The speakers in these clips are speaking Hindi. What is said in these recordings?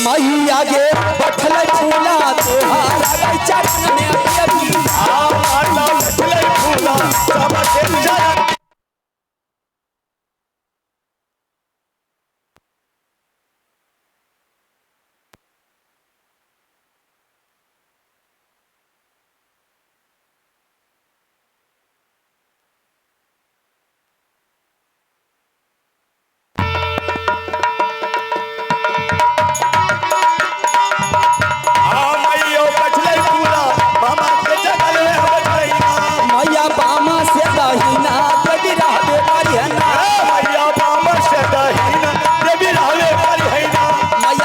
मैया गे बैठल फूला तोहारा चरण में अभी बैठल फूला सब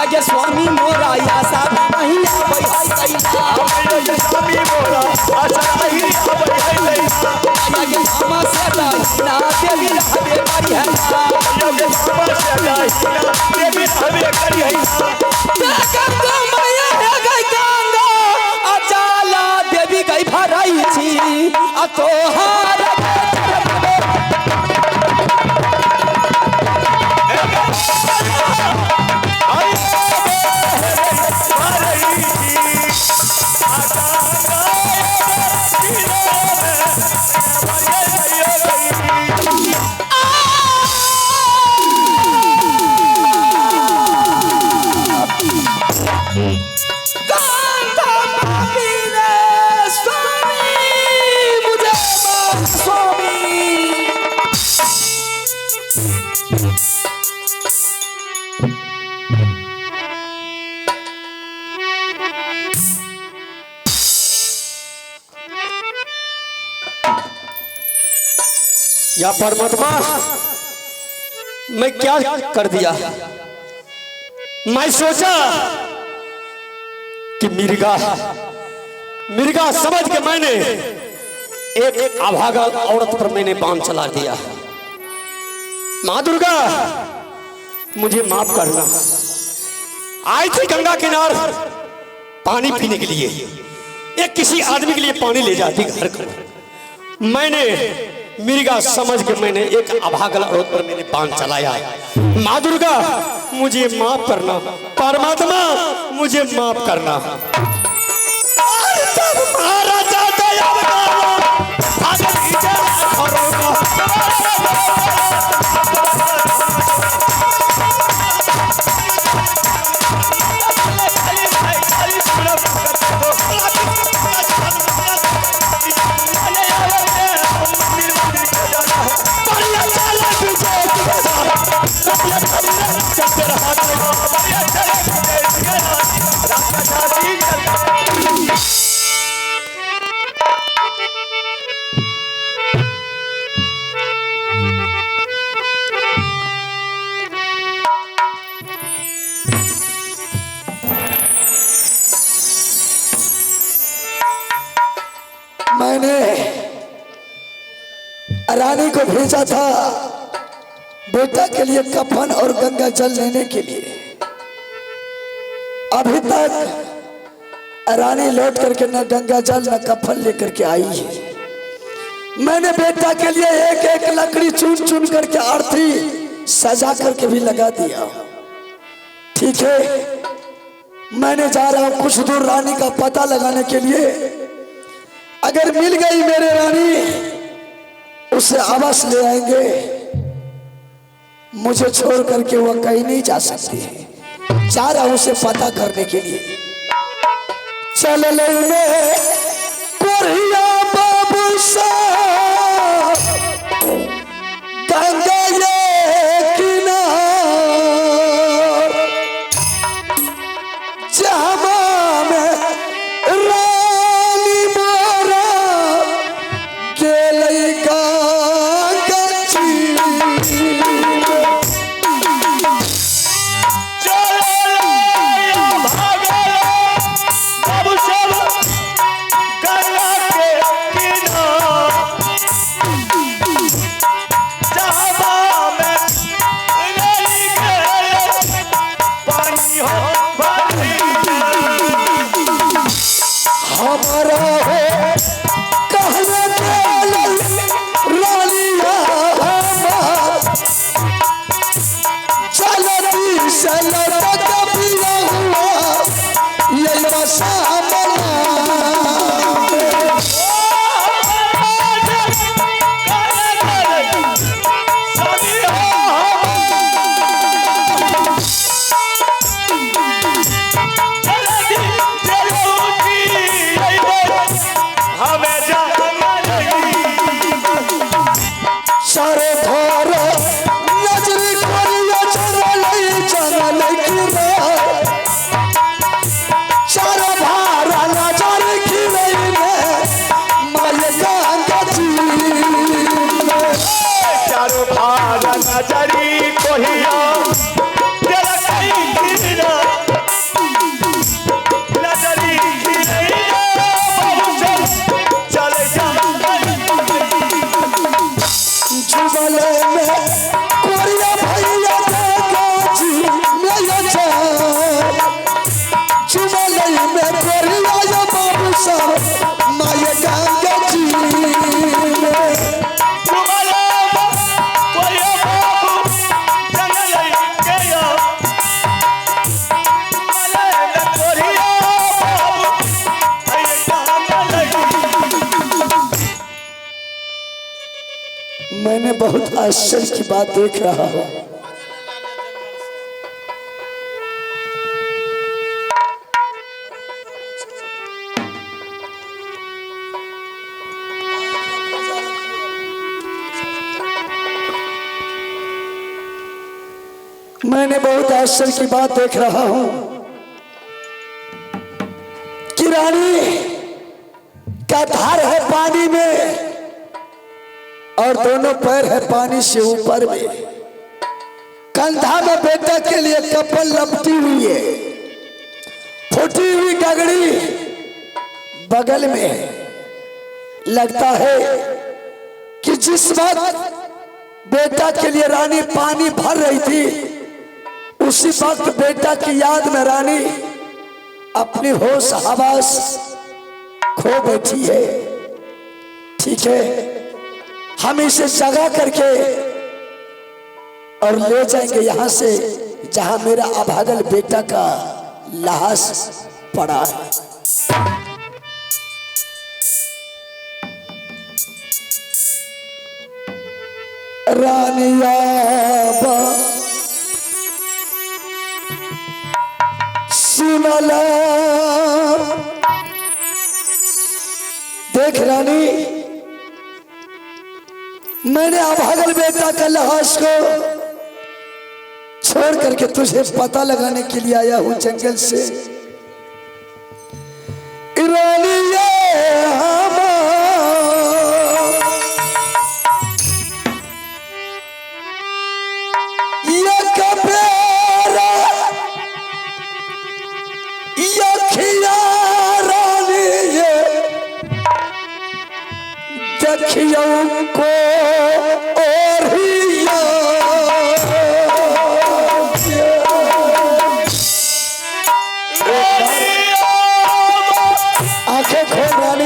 के स्वामी मोरा या साहब महिया बैठल स्वामी मोरा आसराही मामा से दाहिना देवी रहबे करी है मामा से दाहिना देवी रहबे करी है गंगा मैया है गई गंगा अचाला देवी गई भराई छी आ तोहार या परमात्मा मैं क्या कर दिया। मैं सोचा कि मिर्गा समझ के मैंने एक अभागा औरत पर मैंने बाण चला दिया। माँ दुर्गा मुझे माफ करना। आई थी गंगा किनार पानी पीने के लिए, एक किसी आदमी के लिए पानी ले जाती घर घर। मैंने मिर्गा समझ के मैंने एक अभागल औरत पर मैंने बाण चलाया। माँ दुर्गा मुझे माफ करना, परमात्मा मुझे माफ करना। मैंने रानी को भेजा था बेटा के लिए कफन और गंगा जल लेने के लिए। अभी तक रानी लौट करके न गंगा जल न कफन लेकर के आई है। मैंने बेटा के लिए एक एक लकड़ी चुन चुन करके आरती सजा करके भी लगा दिया। ठीक है, मैंने जा रहा हूं कुछ दूर रानी का पता लगाने के लिए। अगर मिल गई मेरे रानी उसे अवश्य ले आएंगे। मुझे छोड़ करके वह कहीं नहीं जा सकती है। जा रहा हूं उसे पता करने के लिए। चल ले कोरिया बाबू सा गंगा ये किनार जहां में रानी मोरा गेलई गंगा जी। सामना सारे धार नजरी करिया चलई चलई खिरे सारे धार नजरी खिरे माय गंगा जी चारो भार नजरी कोहिया तेरा कहीं खिरा नजरी खिरैया बहुचल चले जा जुबले में कोरिया भैया गंगा जी मेरा जान जुबले में कोरिया या बाबू साहब माय गंगा जी मैंने बहुत आश्चर्य की बात देख रहा हूं। मैंने बहुत आश्चर्य की बात देख रहा हूं कि रानी का धार है पानी में और दोनों पैर है पानी से ऊपर में। कंधा में बेटा के लिए कपल लपटी हुई है, फूटी हुई गगड़ी बगल में है। लगता है कि जिस वक्त बेटा के लिए रानी पानी भर रही थी उसी वक्त बेटा की याद में रानी अपनी होश हवास खो बैठी है। ठीक है, हम इसे जगा करके और ले जाएंगे यहां से जहां मेरा अभागल बेटा का लाश पड़ा है। रानिया सुनला देख रानी, मैंने अभागल बेटा का लाश को छोड़ करके तुझे पता लगाने के लिए आया हूं जंगल से। रानिया को और ही आंखें खोल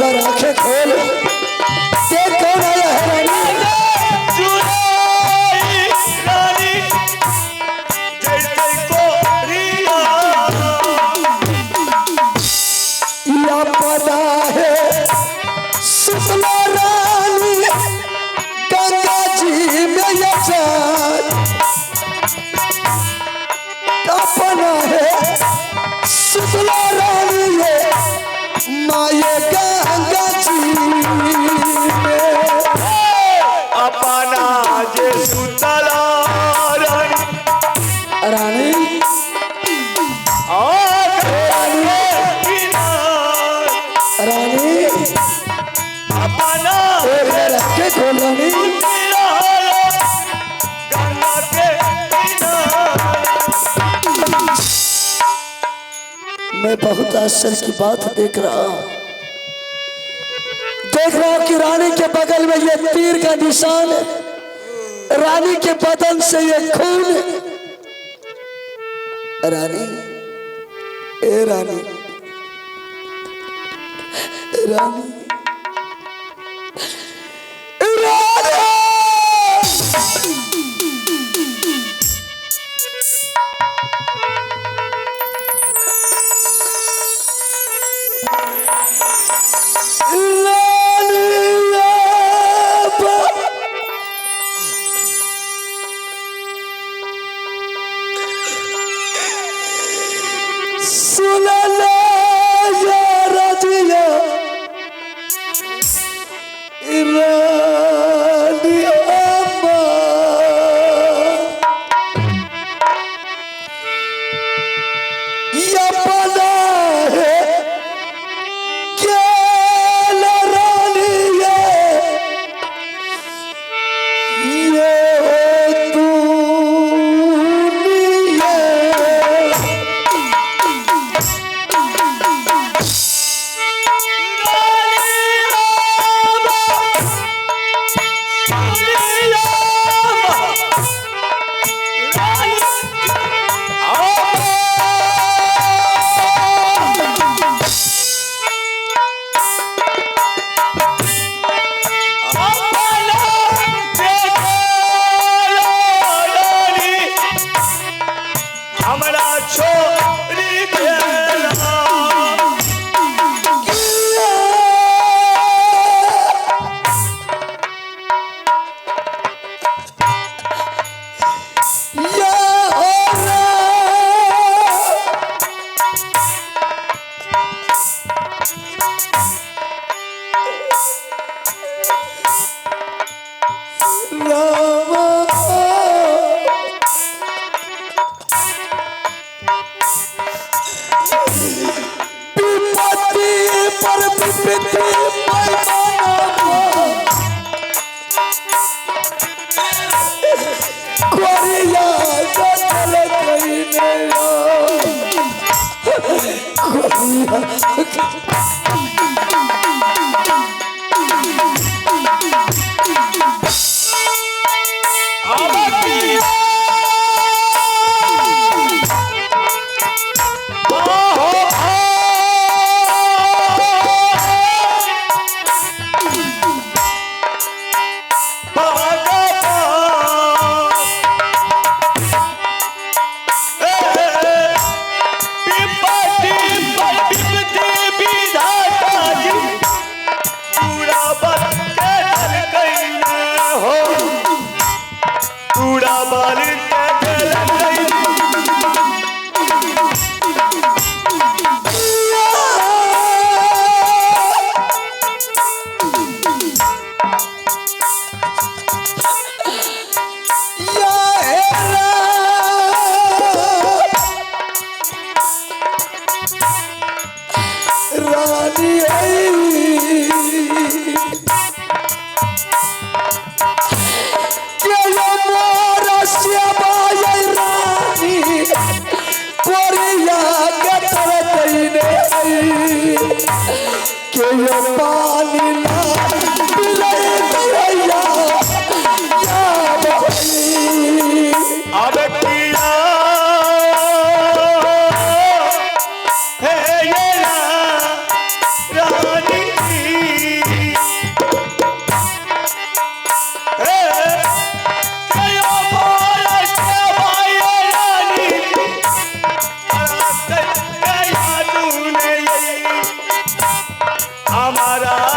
रानी, आंखें खोल देख कौन आया है रानी। या पता है सुषमा रानी गंगा जी में यचान अपना है सुषमा रानी है माये गंगा जी। दीवाना एक बार आके खोलनी गंगा के मैं बहुत आश्चर्य की बात देख रहा हूं कि रानी के बगल में ये तीर का निशान है, रानी के बदन से ये खून है। रानी, ए रानी, रानी, रानी, हमारा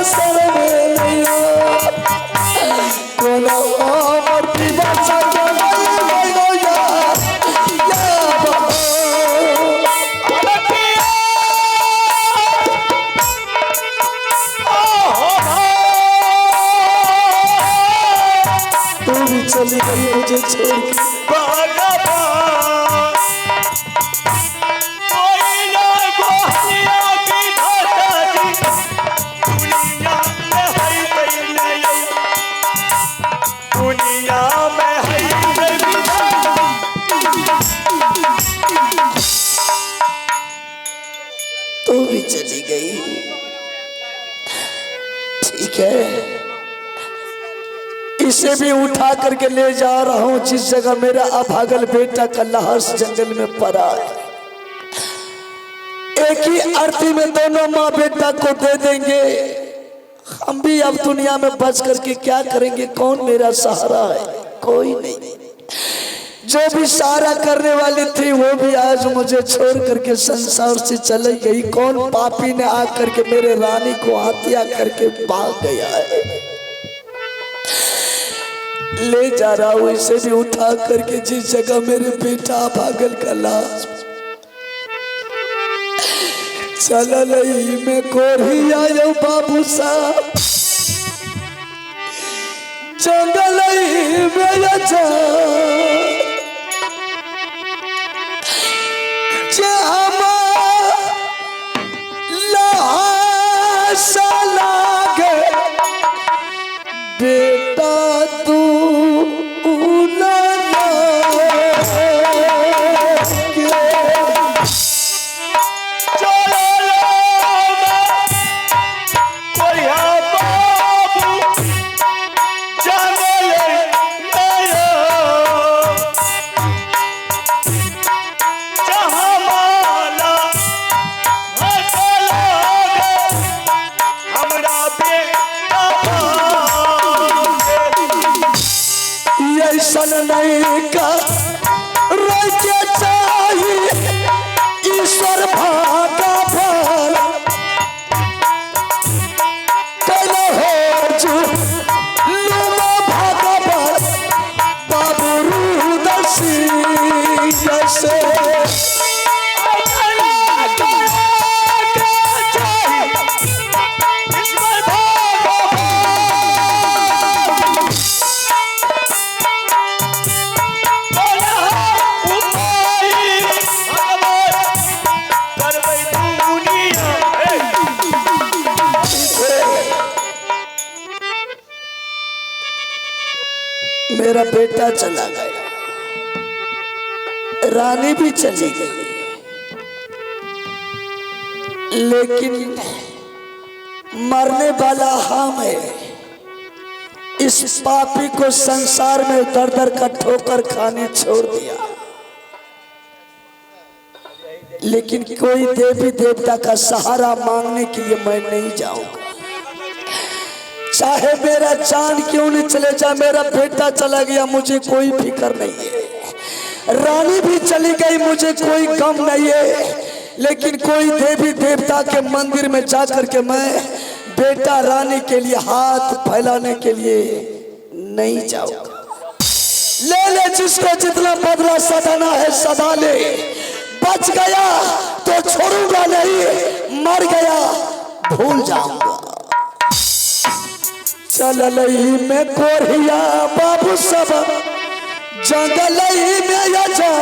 सर में नैया कोनो मर्दी बचा चली गई मुझे छोड़ के तो भी चली गई। ठीक है, इसे भी उठा करके ले जा रहा हूं जिस जगह मेरा अभागल बेटा कल्लाहस जंगल में पड़ा है। एक ही आरती में दोनों माँ बेटा को दे देंगे। हम भी अब दुनिया में बच करके क्या करेंगे? कौन मेरा सहारा है? कोई नहीं। जो भी सहारा करने वाली थी वो भी आज मुझे छोड़ करके संसार से चली गई। कौन पापी ने आकर के मेरे रानी को हत्या करके भाग गया है? ले जा रहा हूं इसे भी उठा करके जिस जगह मेरे बेटा पागल का लाश चला नहीं। मैं कोरी आयो बाबू साहब जंगल में जा बेटा तू नहीं का रोके चाहिए ईश्वर भागा भर कलो हो जो लूमा भागा भर बाबू रूदसी जैसे मेरा बेटा चला गया, रानी भी चली गई, लेकिन मरने वाला हम है। इस पापी को संसार में दर दर का ठोकर खाने छोड़ दिया, लेकिन कोई देवी देवता का सहारा मांगने के लिए मैं नहीं जाऊंगा। चाहे मेरा जान क्यों नहीं चले जाए, मेरा बेटा चला गया, मुझे कोई फिक्र नहीं है। रानी भी चली गई, मुझे कोई गम नहीं है, लेकिन कोई देवी देवता के मंदिर में जाकर के मैं बेटा रानी के लिए हाथ फैलाने के लिए नहीं जाऊंगा। ले ले जिसको जितना बदला सदाना है सदा ले। बच गया तो छोड़ूंगा नहीं, मर गया भूल जाऊंगा। चललई में कोरिया बाबू सब जंगलई में यजा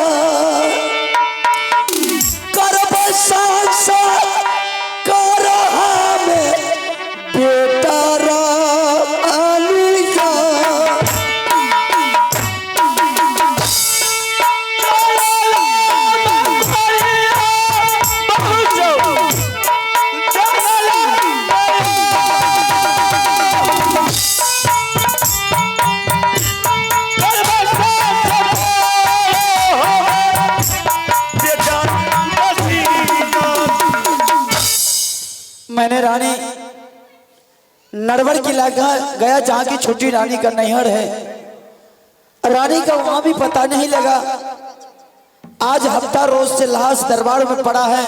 करब सांसा करहा में बेटा रानी का। मैंने रानी नरवर की इलाका गया जहाँ की छोटी रानी का नैहर है। रानी का वहां भी पता नहीं लगा। आज हफ्ता रोज से लाश दरबार में पड़ा है।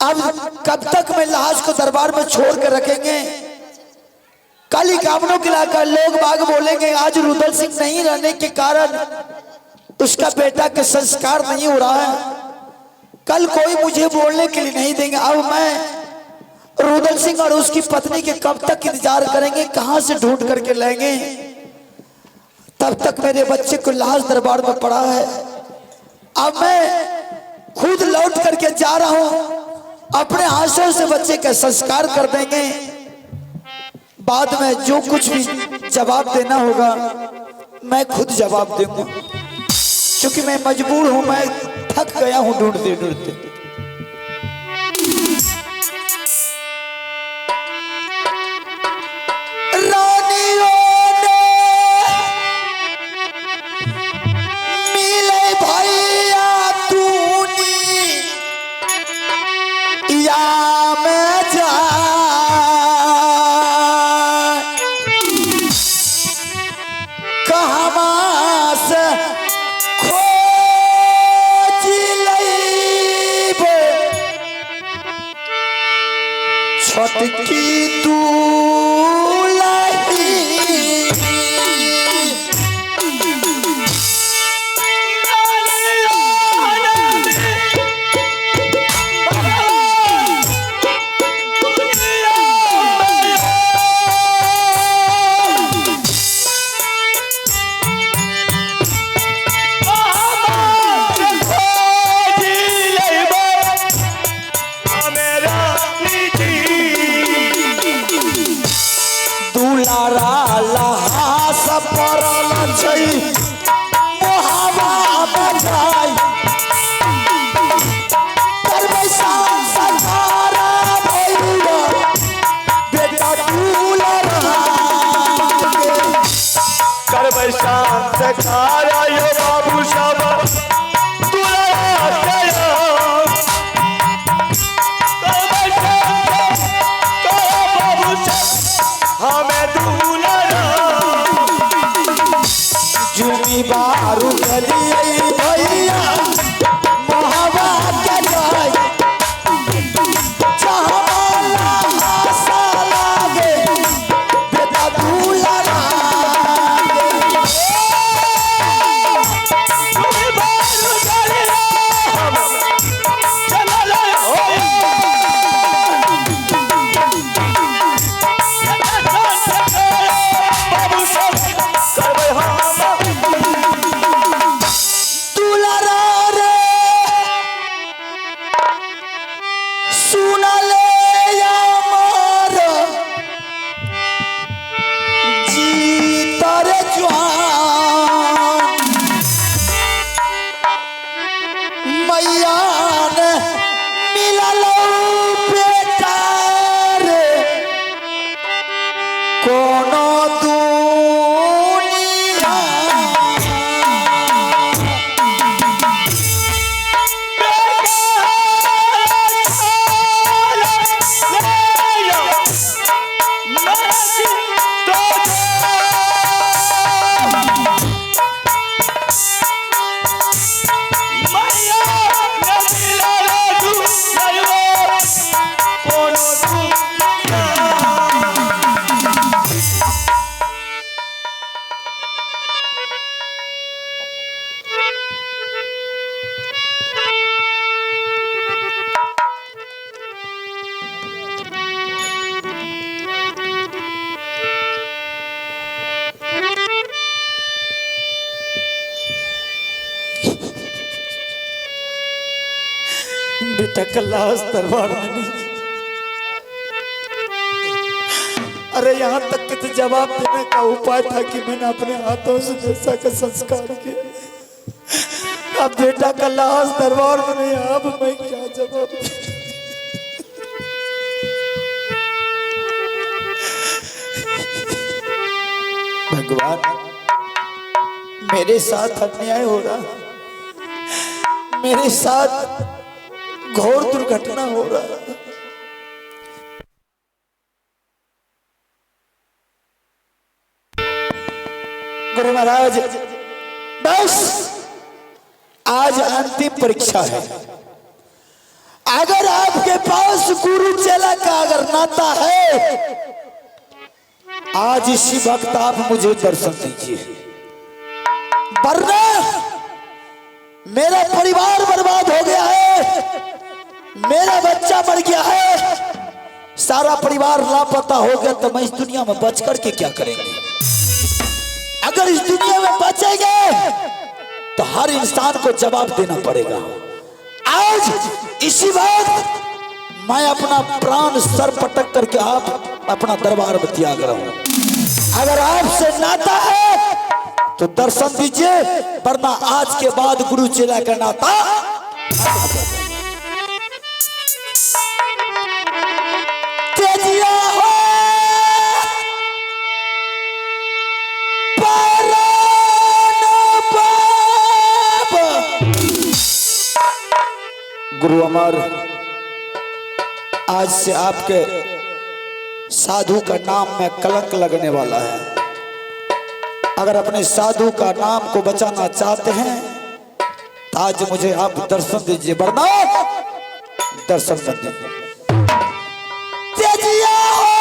अब कब तक मैं लाश को दरबार में छोड़ कर रखेंगे? कल ही कामनों खिलाकर लोग बाग बोलेंगे आज रुदल सिंह नहीं रहने के कारण उसका बेटा के संस्कार नहीं हो रहा है। कल कोई मुझे बोलने के लिए नहीं देंगे। अब मैं रुदल सिंह और उसकी पत्नी के कब तक इंतजार करेंगे, कहां से ढूंढ करके लाएंगे? तब तक मेरे बच्चे को लाश दरबार में पड़ा है। अब मैं खुद लौट करके जा रहा हूं, अपने हाथों से बच्चे का संस्कार कर देंगे। बाद में जो कुछ भी जवाब देना होगा मैं खुद जवाब दूंगा, क्योंकि मैं मजबूर हूं, मैं थक गया हूं ढूंढते ढूंढते। छटकी तू बाबू साहब हमें जुमी बारू भैया मोहबा के जाए बेटा का लाश दरबार में नहीं। अरे यहाँ तक कि तो जवाब देने का उपाय था कि मैंने अपने हाथों से बेटा का संस्कार किया। अब बेटा का लाश दरबार में नहीं, अब मैं क्या जवाब दूं? भगवान मेरे साथ अन्याय हो रहा, मेरे साथ घोर दुर्घटना हो रहा। गुरु महाराज बस आज अंतिम परीक्षा है। अगर आपके पास गुरु चेला का अगर नाता है, आज इसी वक्त आप मुझे दर्शन दीजिए, वरना मेरा परिवार बर्बाद हो गया है, मेरा बच्चा मर गया है, सारा परिवार लापता हो गया, तो मैं इस दुनिया में बच करके क्या करेंगे? अगर इस दुनिया में बचेंगे तो हर इंसान को जवाब देना पड़ेगा। आज इसी वक्त मैं अपना प्राण सर पटक करके आप अपना दरबार में त्याग रहा हूं। अगर आपसे नाता है तो दर्शन दीजिए, वरना आज के बाद गुरु चेला का नाता तेजिया हो गुरु अमर, आज से आपके साधु का नाम में कलंक लगने वाला है। अगर अपने साधु का नाम को बचाना चाहते हैं तो आज मुझे आप दर्शन दीजिए, वरना दर्शन मत दीजिए। तेजिया हो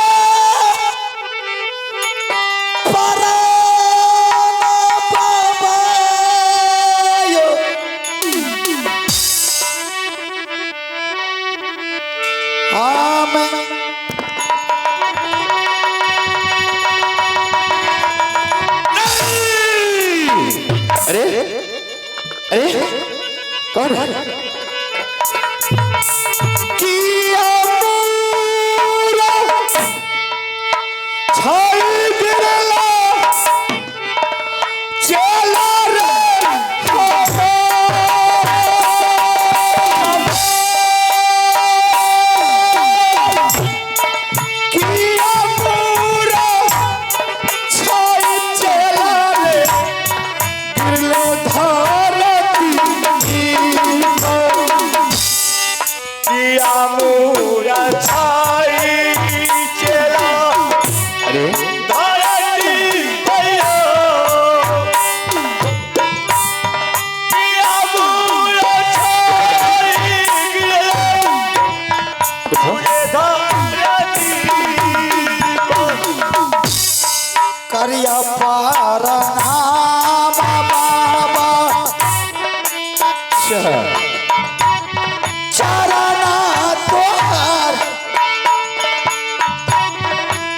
कौन किया पूरा छाई गिरला चला रे किया पूरा छाई चला रे गिरलो मूरा छाई चला अरे धरती भैया मूरा छाई धरती करिया पारा बाबा चरना तोहर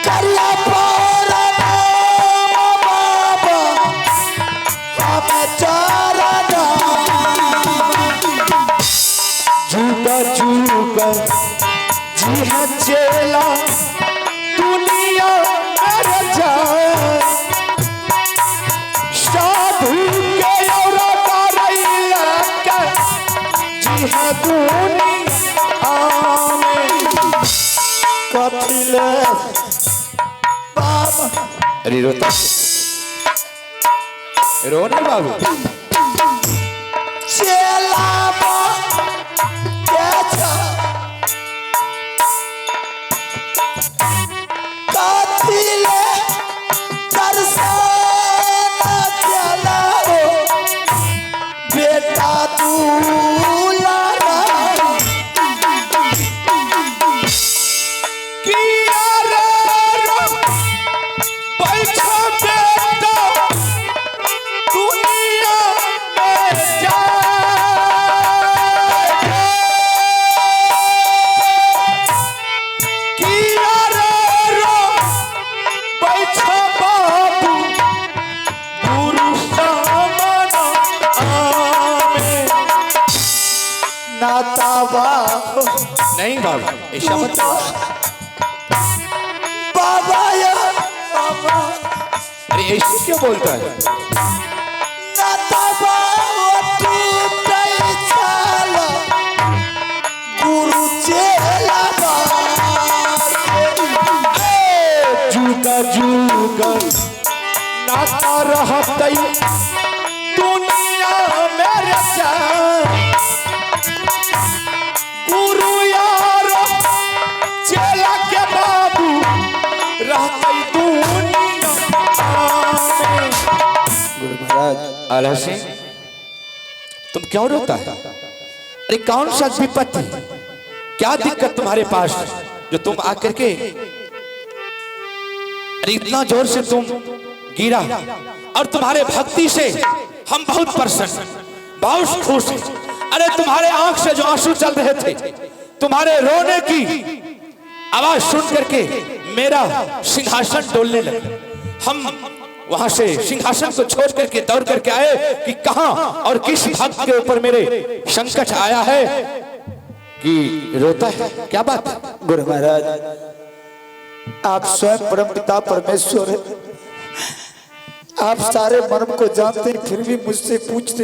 करिया पारा बाबा हमें चरना झूठा झूठा जी है चेला दुनिया में जाए साधु के और करैला के जी है दुनिया में कथिले बाबा अरे रोता रोने बाबू चेला कथिले बेटा दूल्हा किया रे बैठा बेटा दुनिया में जाए किया रे बैठा बाबू गुरु सामना आमे नाता बाबू नहीं बाबू ऐसा मत बाबा या बाबा अरे ऐसे क्यों बोलता है नाता बाबू टूटे छाला गुरु चेला जुगा जुगा नाता रहते दुनिया मेरे गुरु यार चेला के बाबू रहते दुनिया में। गुरु महाराज आला सिंह तुम क्यों रोता है? अरे कौन सा विपत्ति क्या दिक्कत तुम्हारे पास जो तुम आकर के अरे इतना जोर से तुम गिरा, और तुम्हारे भक्ति से हम बहुत प्रसन्न, बहुत खुश हैं। अरे तुम्हारे आंख से जो आंसू चल रहे थे, तुम्हारे रोने की आवाज सुन करके मेरा सिंहासन डोलने लगा। हम वहां से सिंहासन को छोड़ करके दौड़ करके आए कि कहां और किस भक्त के ऊपर मेरे संकट आया है कि रोता है, क्या बात है? गुरु महाराज, आप स्वयं परम पिता परमेश्वर हैं। आप सारे मर्म को जानते हैं, फिर भी मुझसे पूछते,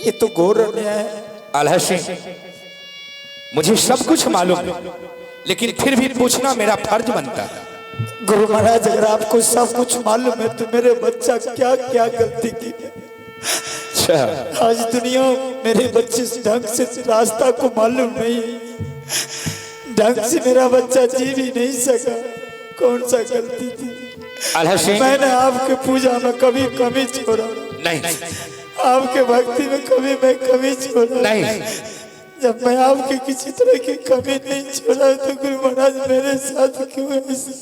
ये तो घोर अन्याय है। आल्हा सिंह, मुझे सब कुछ मालूम है, लेकिन फिर भी पूछना मेरा फर्ज बनता है। गुरु महाराज, अगर आपको सब कुछ मालूम है तो मेरे बच्चा क्या क्या गलती की है? आज दुनिया मेरे बच्चे ढंग से रास्ता को मालूम नहीं, ढंग से मेरा बच्चा जी भी नहीं सका। कौन सा गलती थी? मैंने आपके पूजा में कभी कमी छोड़ा नहीं, आपके भक्ति में कभी मैं कमी छोड़ा नहीं। जब मैं आपके किसी तरह की कमी नहीं छोड़ा तो गुरु महाराज मेरे साथ क्यों ऐसे?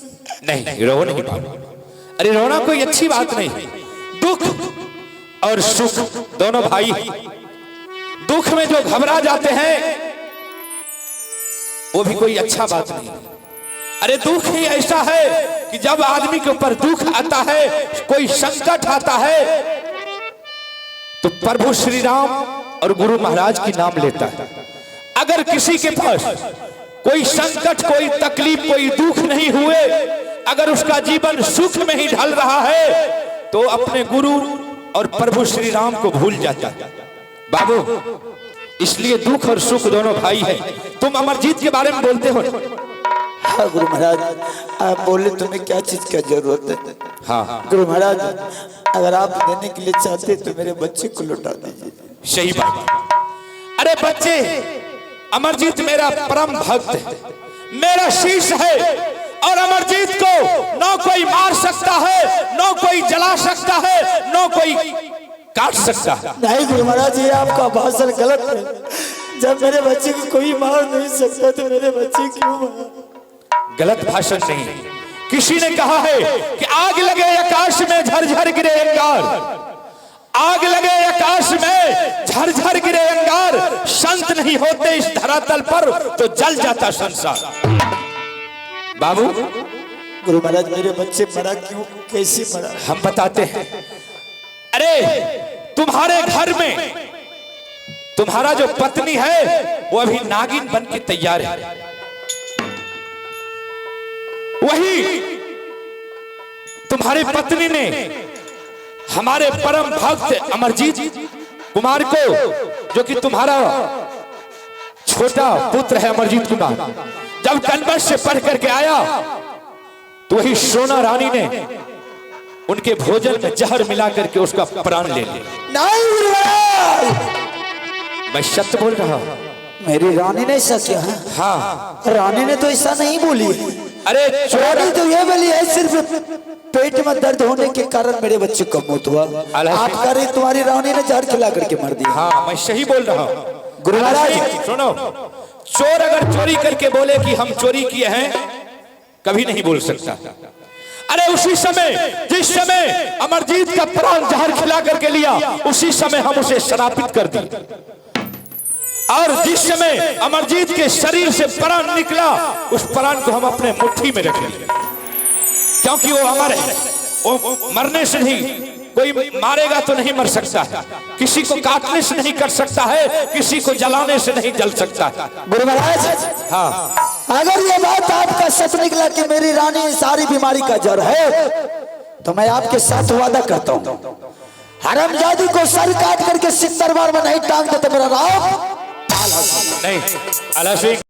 नहीं, रो नहीं पाऊंगा। अरे रोना कोई अच्छी बात नहीं। दुख और सुख दोनों भाई। दुख में जो घबरा जाते हैं वो भी कोई अच्छा बात नहीं। अरे दुख ही ऐसा है कि जब आदमी के ऊपर दुख आता है, कोई संकट आता है, तो प्रभु श्री राम और गुरु महाराज की नाम लेता है। अगर किसी के पास कोई संकट, कोई तकलीफ, कोई दुख नहीं हुए, अगर उसका जीवन सुख में ही ढल रहा है, तो अपने गुरु और प्रभु श्री राम को भूल जाता है। बाबू, इसलिए दुख और सुख दोनों भाई हैं। तुम अमरजीत के बारे में बोलते हो। हाँ गुरु महाराज, आप बोले तुम्हें क्या चीज का जरूरत है? हाँ गुरु महाराज, अगर आप देने के लिए चाहते तो मेरे बच्चे को लौटा दीजिए। सही बात। अरे बच्चे, अमरजीत मेरा परम भक्त है, मेरा शिष्य है, और अमरजीत को न कोई मार सकता है, न कोई जला सकता है, न कोई काट सकता है। नहीं गुरु महाराज, ये आपका भाषण गलत है। जब मेरे बच्चे को कोई मार नहीं सकता तो मेरे बच्चे क्यों मार? गलत भाषण नहीं। किसी ने कहा है कि आग लगे आकाश में झरझर गिरे अंगार, आग लगे आकाश में झरझर गिरे अंगार, संत नहीं होते इस धरातल पर तो जल जाता संसार। बाबू, गुरु महाराज, मेरे बच्चे मरा क्यों, कैसे मरा? हम बताते हैं। अरे तुम्हारे घर में तुम्हारा जो पत्नी है वो अभी नागिन बन के तैयार है। वही तुम्हारी पत्नी ने हमारे परम भक्त अमरजीत कुमार को, जो कि तुम्हारा छोटा पुत्र है अमरजीत कुमार, जब कन्वर्ट से पढ़ करके आया तो वही सोना रानी ने उनके भोजन में जहर मिला करके उसका प्राण ले लिया। नहीं गुरु महाराज, मैं सत्य बोल रहा हूं। मेरी रानी ने ऐसा किया है? हाँ, रानी ने तो ऐसा नहीं बोली। अरे रानी तो ये बोली है सिर्फ पेट में दर्द होने के कारण मेरे बच्चे को मौत हुआ। आप कह रहे तुम्हारी रानी ने जहर खिला करके मार दिया। हाँ, मैं सही बोल रहा हूँ। गुरु महाराज सुनो, चोर अगर चोरी करके बोले कि हम चोरी किए हैं, कभी नहीं बोल सकता। अरे उसी समय, जिस समय अमरजीत का प्राण जहर खिला करके लिया, उसी समय हम उसे श्रापित कर दिए, और जिस समय अमरजीत के शरीर से प्राण निकला, उस प्राण को हम अपने मुट्ठी में रख लिए, क्योंकि वो अमर है। वो मरने से नहीं, कोई मारेगा तो नहीं मर सकता है, किसी को काटने से नहीं कट सकता है, किसी को जलाने से नहीं जल सकता है। गुरु महाराज, हाँ, अगर ये बात आपका सच निकला कि मेरी रानी सारी बीमारी का जड़ है, तो मैं आपके साथ वादा करता हूँ, हरामजादी को सर काट करके सिंह दरबार में नहीं टांग देते मेरा राम। नहीं, आल्हा सिंह।